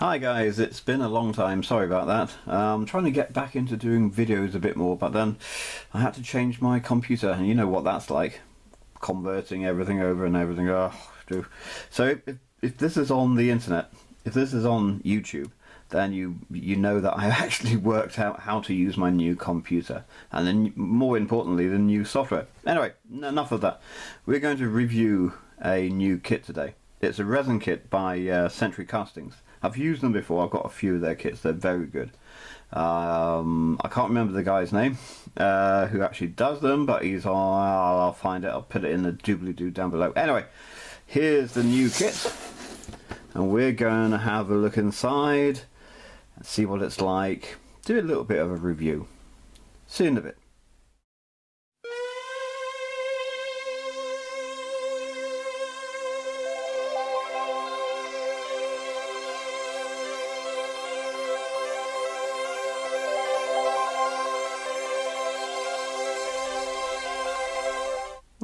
Hi guys, it's been a long time, sorry about that. I'm trying to get back into doing videos a bit more, but then I had to change my computer, and you know what that's like. Converting everything over and everything. So if this is on the internet, if this is on YouTube, then you know that I actually worked out how to use my new computer, and then more importantly the new software. Anyway, enough of that. We're going to review a new kit today. It's a resin kit by Century Castings. I've used them before. I've got a few of their kits. They're very good. I can't remember the guy's name who actually does them, but he's on. I'll find it. I'll put it in the doobly-doo down below. Anyway, here's the new kit, and we're going to have a look inside and see what it's like. Do a little bit of a review. See you in a bit.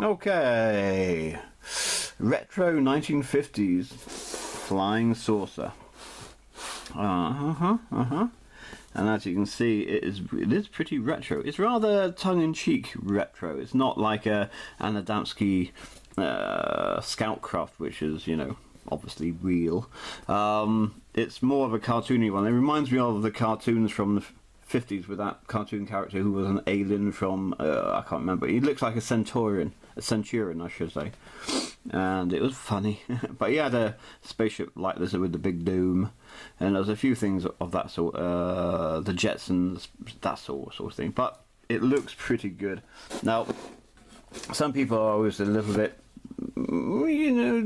Okay, retro 1950s flying saucer. And as you can see, it is pretty retro. It's rather tongue-in-cheek retro. It's not like a an Adamski Scoutcraft, which is, you know, obviously real. It's more of a cartoony one. It reminds me of the cartoons from the 50s with that cartoon character who was an alien from I can't remember. He looks like a centurion I should say, and it was funny. But he had a spaceship like this with the big dome, and there's a few things of that sort, the Jetsons, that sort of thing. But it looks pretty good. Now, some people are always a little bit, you know,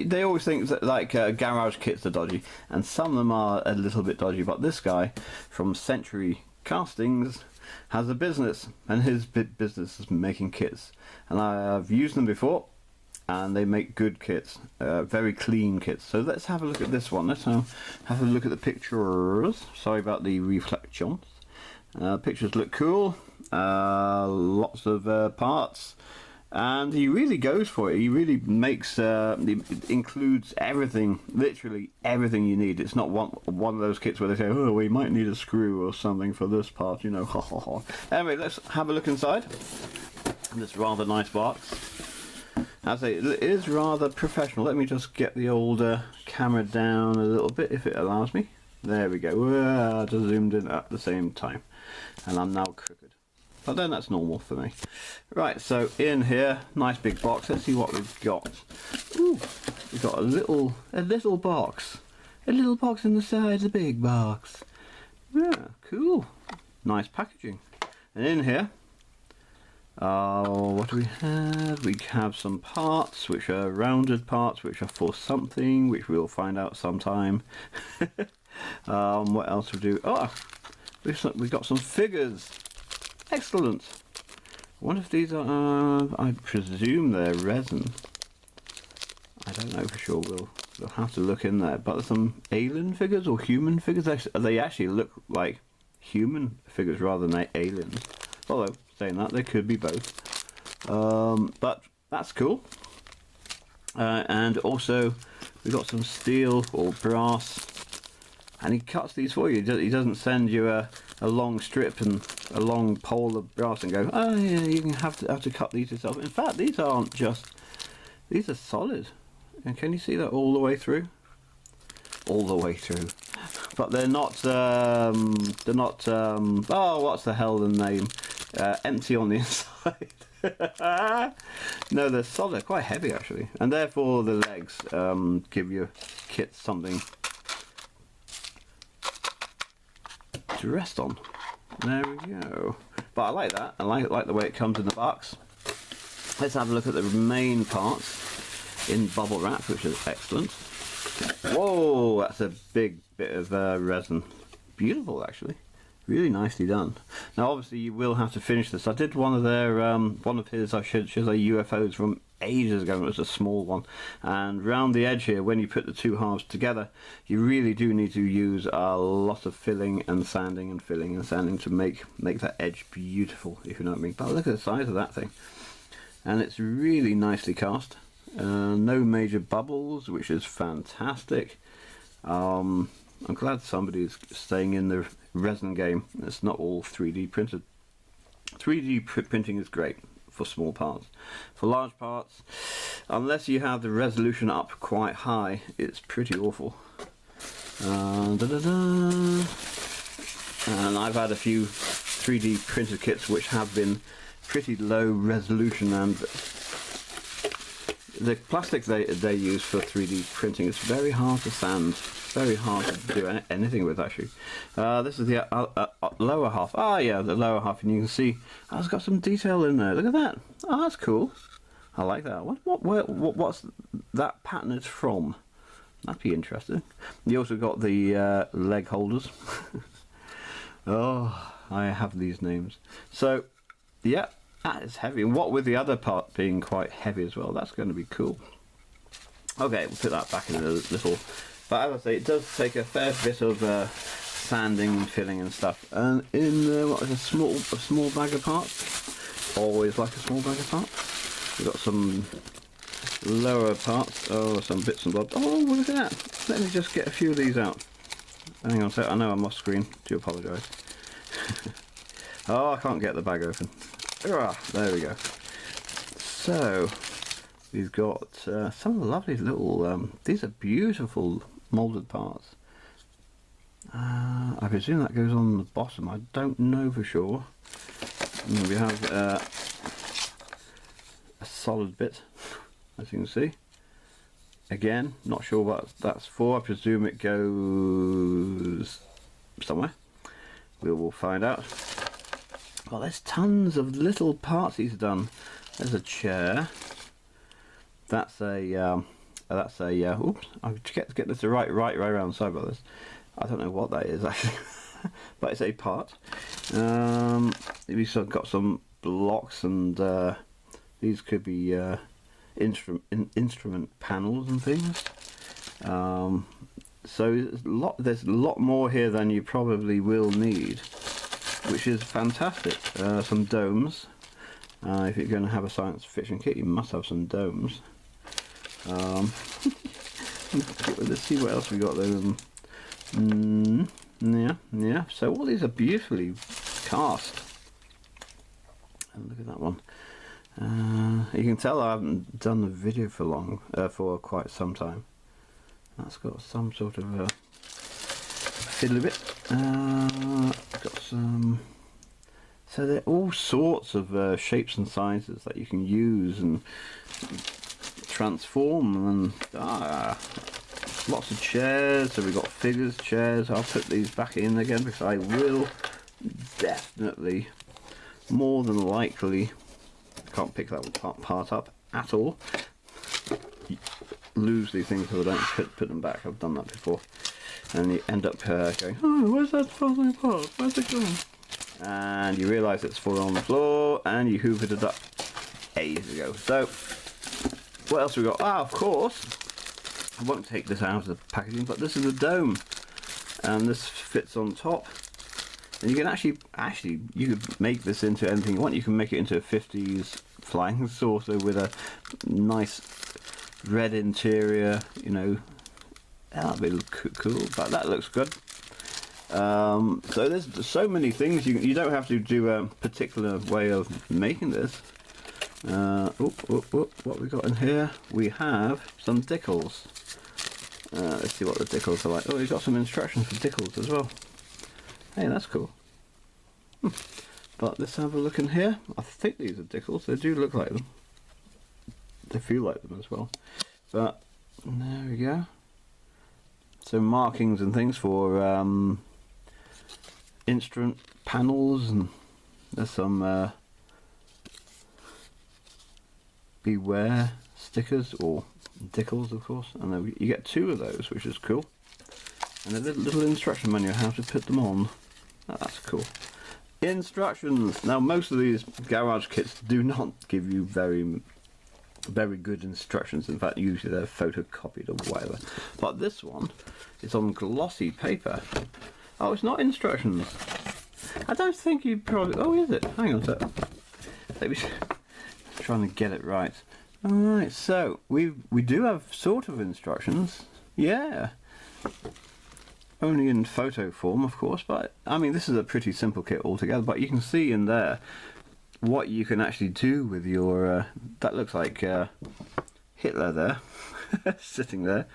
they always think that like garage kits are dodgy, and some of them are a little bit dodgy. But this guy from Century Castings has a business, and his business is making kits, and I've used them before, and they make good kits, very clean kits. So let's have a look at this one. Let's have a look at the pictures. Sorry about the reflections. Pictures look cool. Lots of parts. And he really goes for it. He really makes, it includes everything, literally everything you need. It's not one of those kits where they say, oh, we might need a screw or something for this part, you know. Anyway, let's have a look inside this rather nice box. As I say, it is rather professional. Let me just get the old camera down a little bit, if it allows me. There we go. Just zoomed in at the same time, and I'm now crooked. But then that's normal for me. Right, so in here, nice big box. Let's see what we've got. Ooh, we've got a little box. A little box in the side of the big box. Yeah, cool. Nice packaging. And in here, what do we have? We have some parts, which are rounded parts, which are for something, which we'll find out sometime. What else we do? Oh, we've got some figures. Excellent. I wonder if these are, I presume they're resin. I don't know for sure. We'll have to look in there. But there's some alien figures or human figures. They actually look like human figures rather than aliens. Although, saying that, they could be both. But that's cool. And also, we've got some steel or brass. And he cuts these for you. He doesn't send you a long strip and a long pole of brass and go, oh yeah, you can have to cut these yourself. In fact, these aren't just, these are solid. And can you see that all the way through? All the way through. But they're not, oh, what's the hell the name? Empty on the inside. No, they're solid, quite heavy actually. And therefore the legs give your kit something to rest on. There we go. But I like that. I like the way it comes in the box. Let's have a look at the main parts in bubble wrap, which is excellent. Whoa, that's a big bit of resin. Beautiful, actually. Really nicely done. Now, obviously, you will have to finish this. I did one of their, one of his, I should say, UFOs from ages ago. It was a small one, and round the edge here, when you put the two halves together, you really do need to use a lot of filling and sanding and filling and sanding to make that edge beautiful, if you know what I mean. But look at the size of that thing, and it's really nicely cast. No major bubbles, which is fantastic. I'm glad somebody's staying in the resin game. It's not all 3D printed. 3D printing is great for small parts. For large parts, unless you have the resolution up quite high, it's pretty awful. And I've had a few 3D printed kits which have been pretty low resolution, and the plastic they use for 3D printing is very hard to sand. Very hard to do anything with, actually. This is the lower half. Ah, yeah, the lower half, and you can see it's got some detail in there. Look at that. Oh, that's cool. I like that. What's that pattern is from? That'd be interesting. You also got the leg holders. Oh, I have these names. So, yeah, that is heavy. And what with the other part being quite heavy as well, that's going to be cool. Okay, we'll put that back in a little. But as I say, it does take a fair bit of sanding and filling and stuff. And in what is a small bag of parts. Always like a small bag of parts. We've got some lower parts. Oh, some bits and bobs. Oh, look at that. Let me just get a few of these out. Hang on a sec. I know I'm off screen. Do apologise. Oh, I can't get the bag open. There we go. So we've got some lovely little. These are beautiful moulded parts. I presume that goes on the bottom. I don't know for sure. And we have a solid bit, as you can see. Again, not sure what that's for. I presume it goes somewhere. We will find out. Well, there's tons of little parts he's done. There's a chair. That's a oops, I get this right around the side by this. I don't know what that is actually. But it's a part. We've got some blocks, and these could be instrument panels and things. So there's a lot more here than you probably will need, which is fantastic. Some domes. If you're going to have a science fiction kit, you must have some domes. Let's see what else we got there. Yeah. So all these are beautifully cast. And look at that one. You can tell I haven't done the video for quite some time. That's got some sort of fiddly bit. Got some. So there are all sorts of shapes and sizes that you can use and transform, and lots of chairs. So we've got figures, chairs. I'll put these back in again because I will definitely, more than likely, I can't pick that part up at all. Lose these things so I don't put them back. I've done that before, and you end up going, oh, where's that falling apart? Where's it going? And you realise it's fallen on the floor, and you hoovered it up ages ago. So what else we got? Of course, I won't take this out of the packaging, but this is a dome, and this fits on top. And you can actually you could make this into anything you want. You can make it into a 50s flying saucer with a nice red interior, you know. That'll be cool, but that looks good. So there's so many things. You don't have to do a particular way of making this. What we got in here? We have some decals. Let's see what the decals are like. Oh, we've got some instructions for decals as well. Hey, that's cool. But let's have a look in here. I think these are decals. They do look like them. They feel like them as well. But there we go. So markings and things for instrument panels, and there's some beware stickers, or decals of course, and then you get 2 of those, which is cool, and a little instruction manual how to put them on. That's cool. Instructions. Now most of these garage kits do not give you very good instructions. In fact, usually they're photocopied or whatever, but this one is on glossy paper. Oh, it's not instructions. I don't think you probably... Oh, is it? Hang on a sec. Let me trying to get it right. Alright, so we do have sort of instructions. Yeah. only in photo form, of course, but I mean, this is a pretty simple kit altogether, but you can see in there what you can actually do with your, that looks like Hitler there, sitting there,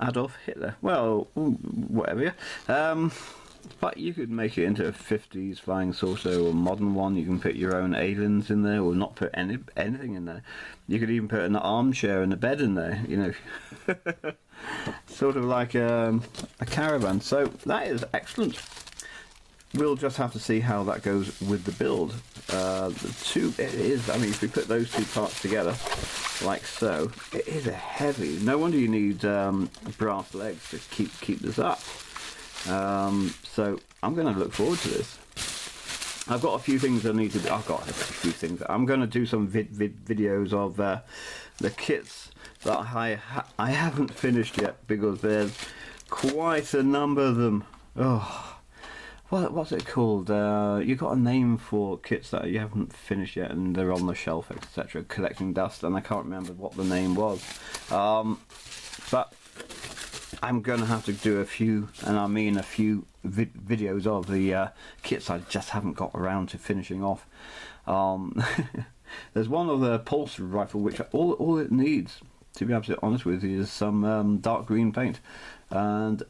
Adolf Hitler, well, whatever, yeah. But you could make it into a 50s flying saucer or a modern one. You can put your own aliens in there, or not put anything in there. You could even put an armchair and a bed in there, you know. Sort of like a caravan. So that is excellent. We'll just have to see how that goes with the build. It is, I mean, if we put those two parts together, like so, it is a heavy. No wonder you need brass legs to keep this up. So I'm going to look forward to this. I've got a few things I need to do. I've got a few things. I'm going to do some videos of the kits that I haven't finished yet, because there's quite a number of them. Oh, what's it called? You got a name for kits that you haven't finished yet and they're on the shelf, etc., collecting dust, and I can't remember what the name was. But I'm going to have to do a few, and I mean a few videos of the kits I just haven't got around to finishing off. There's one of the pulse rifle, which all it needs, to be absolutely honest with you, is some dark green paint, and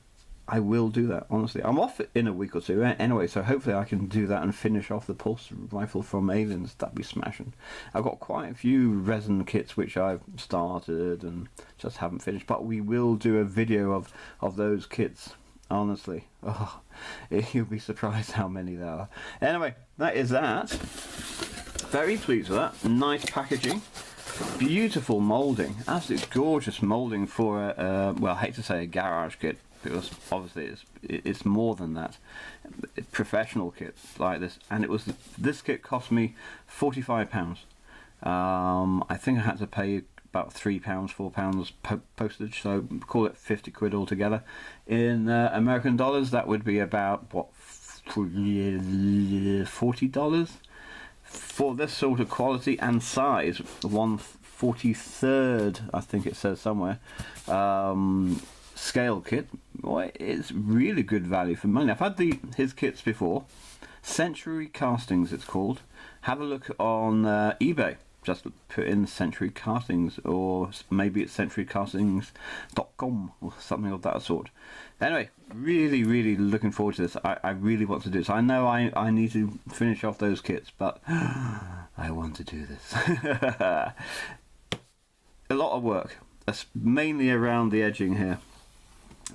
I will do that, honestly. I'm off in a week or two anyway, so hopefully I can do that and finish off the pulse rifle from Aliens. That'd be smashing. I've got quite a few resin kits which I've started and just haven't finished, but we will do a video of those kits, honestly. Oh, you'll be surprised how many there are. Anyway, that is that. Very pleased with that. Nice packaging. Beautiful moulding. Absolutely gorgeous moulding for a, well, I hate to say a garage kit, because obviously it's more than that. Professional kit like this, and this kit cost me £45. I think I had to pay about £3, £4 postage, so call it 50 quid altogether. In American dollars, that would be about what, $40 for this sort of quality and size. 1/43, I think it says somewhere. Scale kit. Boy, it's really good value for money. I've had his kits before. Century Castings, it's called. Have a look on eBay. Just put in Century Castings, or maybe it's centurycastings.com or something of that sort. Anyway, really looking forward to this. I really want to do this. I know I need to finish off those kits, but I want to do this. A lot of work. That's mainly around the edging here.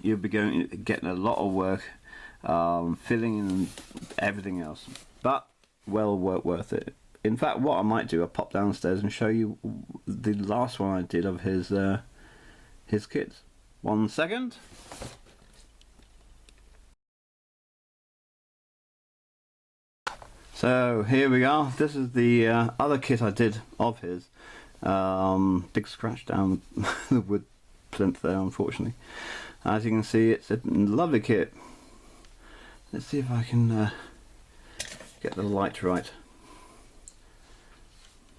You'll be getting a lot of work, filling in everything else, but well worth it. In fact, what I might do, I'll pop downstairs and show you the last one I did of his kits. 1 second. So here we are. This is the other kit I did of his. Big scratch down the wood plinth there, unfortunately. As you can see, it's a lovely kit. Let's see if I can get the light right.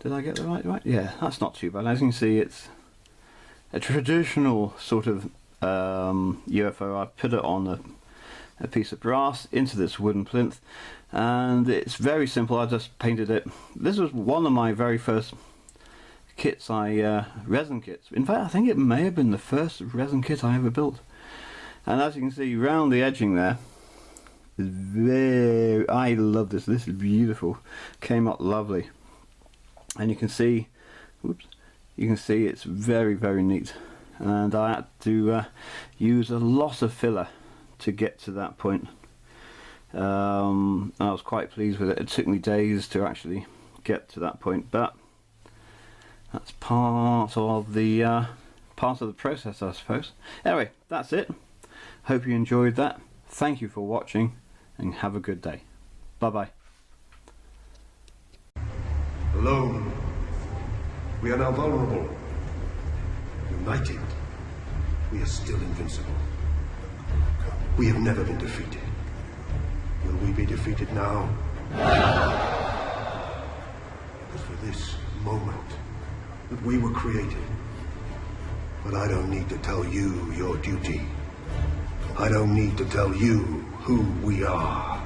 Did I get the light right? Yeah, that's not too bad. As you can see, it's a traditional sort of UFO. I put it on a piece of brass into this wooden plinth, and it's very simple. I just painted it. This was one of my very first kits, resin kits. In fact, I think it may have been the first resin kit I ever built. And as you can see, round the edging there, I love this. This is beautiful. Came up lovely. And you can see, whoops, you can see it's very neat. And I had to use a lot of filler to get to that point. I was quite pleased with it. It took me days to actually get to that point, but that's part of the process, I suppose. Anyway, that's it. Hope you enjoyed that. Thank you for watching, and have a good day. Bye bye. Alone, we are now vulnerable. United, we are still invincible. We have never been defeated. Will we be defeated now? It was for this moment that we were created. But I don't need to tell you your duty. I don't need to tell you who we are.